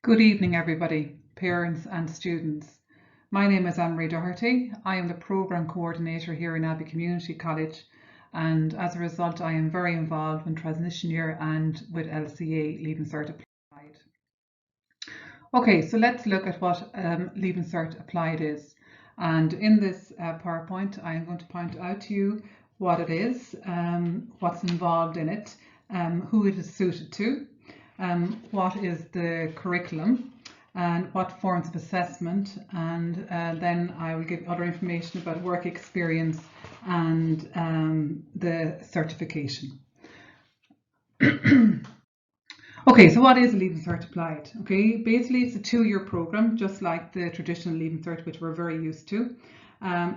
Good evening, everybody, parents and students. My name is Anne-Marie Doherty. I am the Programme Coordinator here in Abbey Community College, and as a result I am very involved in transition year and with LCA Leaving Cert Applied. Okay, so let's look at what Leaving Cert Applied is. And in this PowerPoint I am going to point out to you what it is, what's involved in it, who it is suited to, what is the curriculum and what forms of assessment, and then I will give other information about work experience and the certification. Okay, so what is Leaving Cert Applied? Okay, basically it's a 2-year program, just like the traditional Leaving Cert, which we're very used to.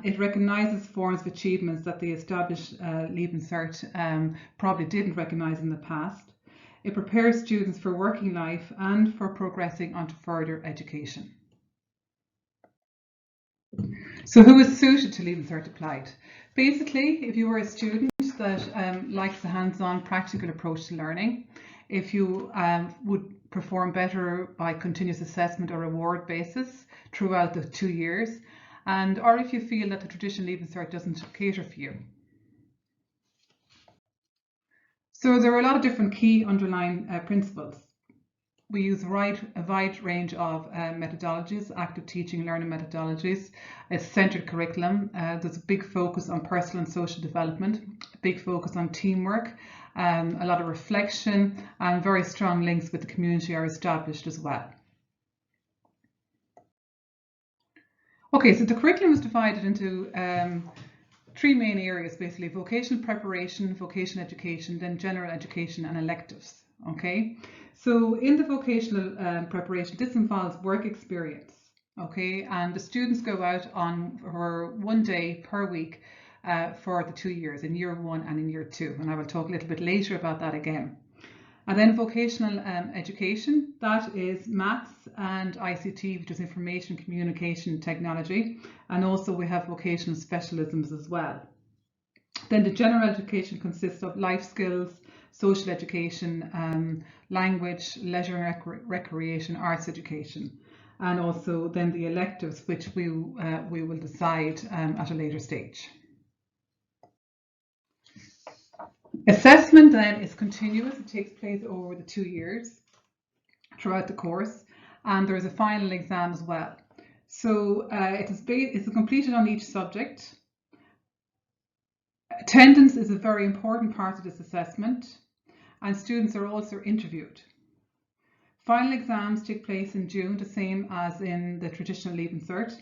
It recognises forms of achievements that the established Leaving Cert probably didn't recognise in the past. It prepares students for working life and for progressing onto further education. So who is suited to Leaving Cert Applied? Basically, if you were a student that likes a hands-on practical approach to learning, if you would perform better by continuous assessment or reward basis throughout the 2 years, or if you feel that the traditional Leaving Cert doesn't cater for you. So there are a lot of different key underlying principles. We use a wide range of methodologies, active teaching, learning methodologies, a centred curriculum. There's a big focus on personal and social development, a big focus on teamwork, a lot of reflection, and very strong links with the community are established as well. Okay, so the curriculum is divided into 3 main areas, basically: vocational preparation, vocational education, then general education and electives. Okay, so in the vocational preparation, this involves work experience. Okay, and the students go out for 1 day per week for the 2 years, in year 1 and in year 2, and I will talk a little bit later about that again. And then vocational education, that is maths and ICT, which is information communication technology, and also we have vocational specialisms as well. Then the general education consists of life skills, social education, language, leisure and recreation, arts education, and also then the electives, which we will decide at a later stage. Assessment then is continuous. It takes place over the 2 years throughout the course, and there is a final exam as well. So it's completed on each subject. Attendance is a very important part of this assessment, and students are also interviewed. Final exams take place in June, the same as in the traditional Leaving Cert,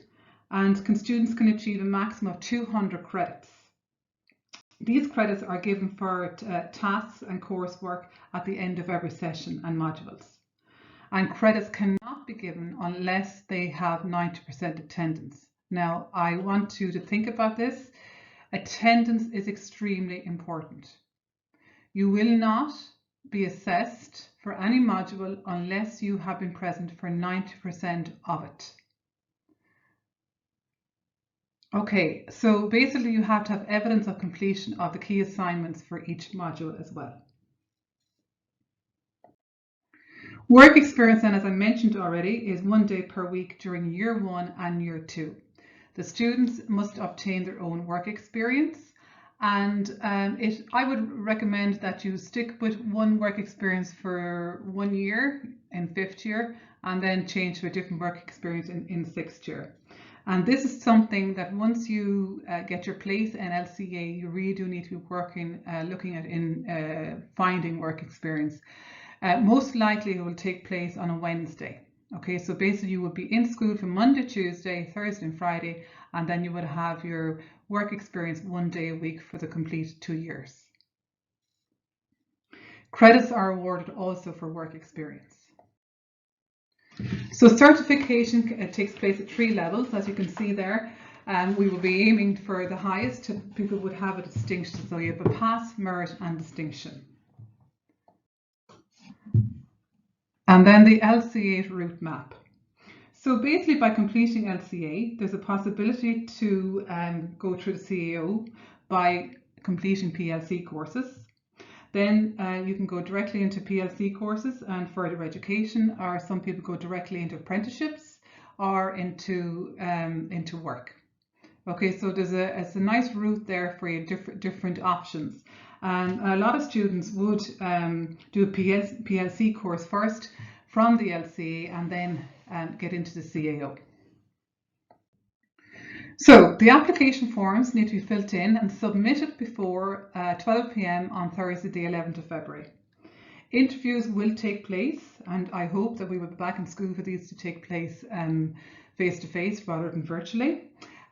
and students can achieve a maximum of 200 credits. These credits are given for tasks and coursework at the end of every session and modules. And credits cannot be given unless they have 90% attendance. Now, I want you to think about this. Attendance is extremely important. You will not be assessed for any module unless you have been present for 90% of it. Okay, so basically you have to have evidence of completion of the key assignments for each module as well. Work experience then, as I mentioned already, is 1 day per week during year 1 and year 2. The students must obtain their own work experience, and I would recommend that you stick with one work experience for 1 year in 5th year and then change to a different work experience in 6th year. And this is something that once you get your place in LCA, you really do need to be looking at finding work experience. Most likely it will take place on a Wednesday. Okay, so basically you would be in school from Monday, Tuesday, Thursday and Friday, and then you would have your work experience 1 day a week for the complete 2 years. Credits are awarded also for work experience. So certification takes place at 3 levels, as you can see there. We will be aiming for the highest. People would have a distinction, so you have a pass, merit and distinction. And then the LCA Route Map. So basically by completing LCA, there's a possibility to go through the CAO by completing PLC courses. Then you can go directly into PLC courses and further education, or some people go directly into apprenticeships or into work. Okay, so it's a nice route there for you, different options. And a lot of students would do a PLC course first from the LCA and then get into the CAO. So the application forms need to be filled in and submitted before 12 p.m. on Thursday, the 11th of February. Interviews will take place, and I hope that we will be back in school for these to take place face-to-face rather than virtually.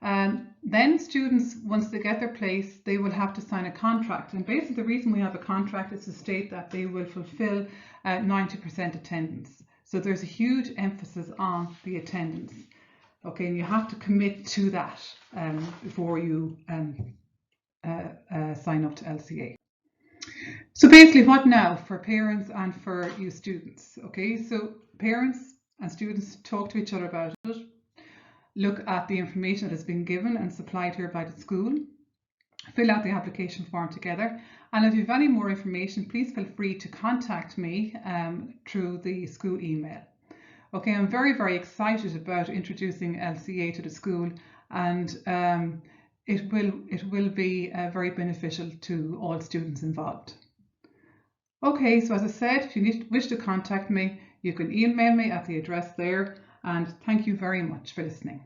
Then students, once they get their place, they will have to sign a contract. And basically the reason we have a contract is to state that they will fulfill 90% attendance. So there's a huge emphasis on the attendance. Okay, and you have to commit to that before you sign up to LCA. So basically, what now for parents and for you students? Okay, so parents and students talk to each other about it, look at the information that has been given and supplied here by the school, fill out the application form together, and if you have any more information, please feel free to contact me through the school email. Okay, I'm very, very excited about introducing LCA to the school, and it will be very beneficial to all students involved. Okay, so as I said, if you wish to contact me, you can email me at the address there, and thank you very much for listening.